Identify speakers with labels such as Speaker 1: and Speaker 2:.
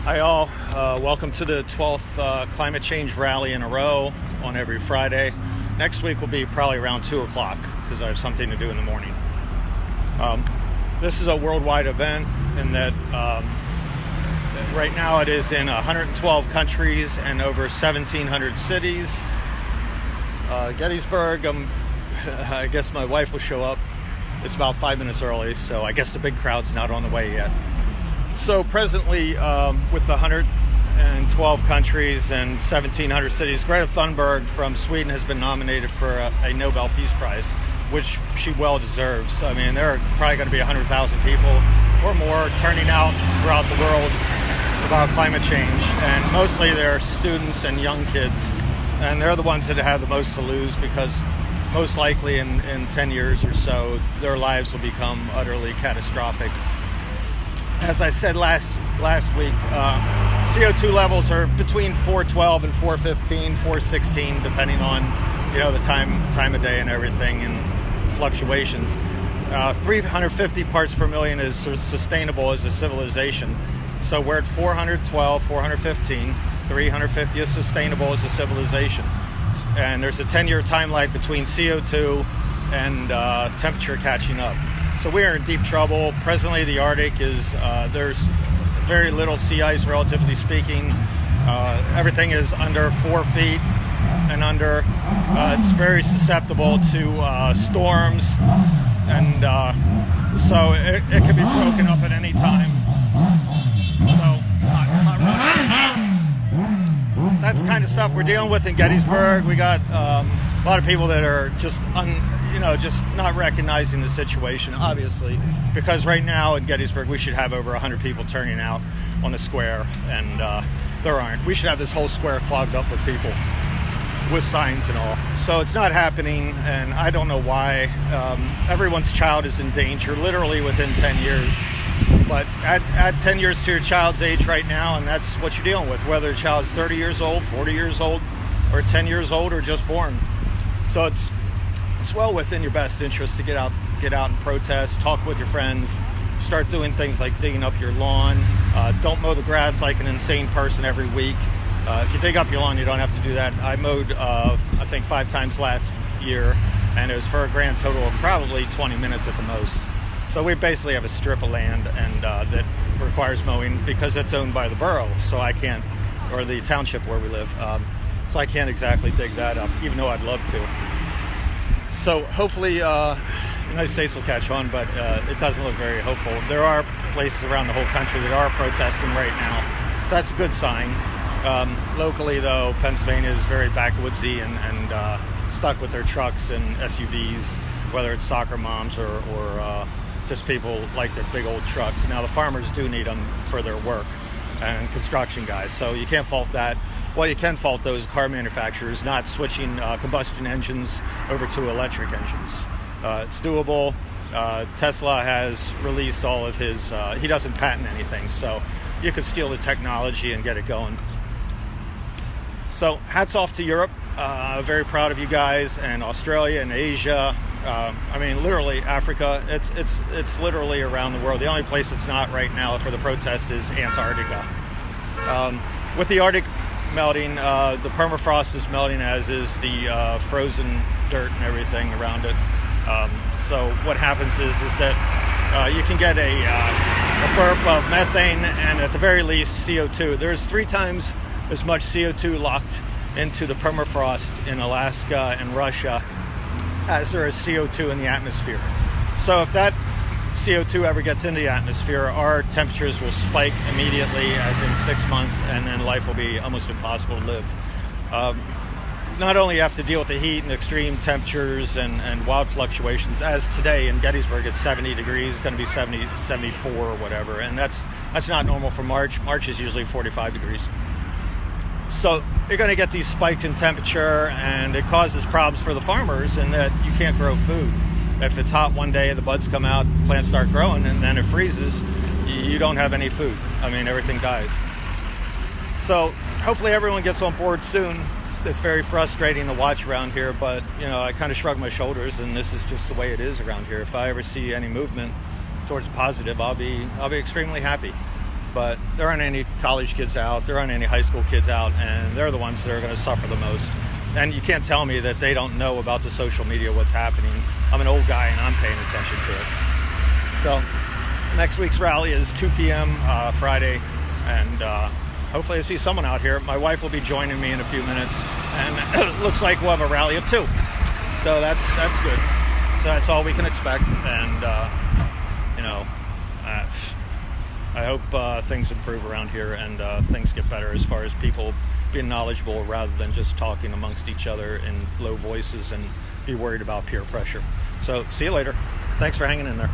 Speaker 1: Hi all, welcome to the 12th climate change rally in a row on every Friday. Next week will be probably around 2 o'clock because I have something to do in the morning. This is a worldwide event in that right now it is in 112 countries and over 1,700 cities. Gettysburg, I guess my wife will show up. It's about 5 minutes early, so I guess the big crowd's not on the way yet. So presently, with the 112 countries and 1,700 cities, Greta Thunberg from Sweden has been nominated for a Nobel Peace Prize, which she well deserves. I mean, there are probably going to be 100,000 people or more turning out throughout the world about climate change, and mostly they're students and young kids, and they're the ones that have the most to lose because most likely in 10 years or so, their lives will become utterly catastrophic. As I said last week, CO2 levels are between 412 and 415, 416, depending on the time of day and everything and fluctuations. 350 parts per million is sustainable as a civilization. So we're at 412, 415, 350 is sustainable as a civilization. And there's a 10-year time lag between CO2 and temperature catching up. So we are in deep trouble. Presently, the Arctic is, there's very little sea ice, relatively speaking. Everything is under 4 feet and under. It's very susceptible to storms, and so it can be broken up at any time. So that's the kind of stuff we're dealing with in Gettysburg. We got a lot of people that are just just not recognizing the situation, obviously, because right now in Gettysburg we should have over 100 people turning out on the square, and there aren't. We should have this whole square clogged up with people with signs and all. So it's not happening, and I don't know why. Everyone's child is in danger literally within 10 years. But add 10 years to your child's age right now, and that's what you're dealing with, whether the child's 30 years old, 40 years old, or 10 years old, or just born. So it's well within your best interest to get out and protest, talk with your friends, start doing things like digging up your lawn. Don't mow the grass like an insane person every week. If you dig up your lawn, you don't have to do that. I mowed, I think, 5 times last year, and it was for a grand total of probably 20 minutes at the most. So we basically have a strip of land and that requires mowing because it's owned by the borough, so I can't, or the township where we live. So I can't exactly dig that up, even though I'd love to. So hopefully the United States will catch on, but it doesn't look very hopeful. There are places around the whole country that are protesting right now, so that's a good sign. Locally, though, Pennsylvania is very backwoodsy and stuck with their trucks and SUVs, whether it's soccer moms or just people like their big old trucks. Now, the farmers do need them for their work, and construction guys, so you can't fault that. Well, you can fault those car manufacturers not switching combustion engines over to electric engines. It's doable. Tesla has released all of his, he doesn't patent anything, so you could steal the technology and get it going. So hats off to Europe. Very proud of you guys, and Australia and Asia. I mean, literally Africa. It's literally around the world. The only place it's not right now for the protest is Antarctica. With the Arctic melting, the permafrost is melting, as is the frozen dirt and everything around it. So what happens is that you can get a burp of methane and at the very least CO2. There's 3 times as much CO2 locked into the permafrost in Alaska and Russia as there is CO2 in the atmosphere. So if that CO2 ever gets into the atmosphere, our temperatures will spike immediately, as in 6 months, and then life will be almost impossible to live. Not only you have to deal with the heat and extreme temperatures and wild fluctuations, as today in Gettysburg it's 70 degrees, it's going to be 70, 74 or whatever, and that's not normal for March. March is usually 45 degrees. So you're going to get these spikes in temperature, and it causes problems for the farmers in that you can't grow food. If it's hot one day, the buds come out, plants start growing, and then it freezes, you don't have any food. I mean, everything dies. So hopefully everyone gets on board soon. It's very frustrating to watch around here, but I kind of shrug my shoulders, and this is just the way it is around here. If I ever see any movement towards positive, I'll be extremely happy. but there aren't any college kids out, there aren't any high school kids out, and they're the ones that are going to suffer the most. And you can't tell me that they don't know about the social media, what's happening. I'm an old guy and I'm paying attention to it. So next week's rally is 2 p.m. Friday, and hopefully I see someone out here. My wife will be joining me in a few minutes, and it looks like we'll have a rally of 2. So that's good. So that's all we can expect, and I hope things improve around here and things get better as far as people being knowledgeable rather than just talking amongst each other in low voices and be worried about peer pressure. So see you later. Thanks for hanging in there.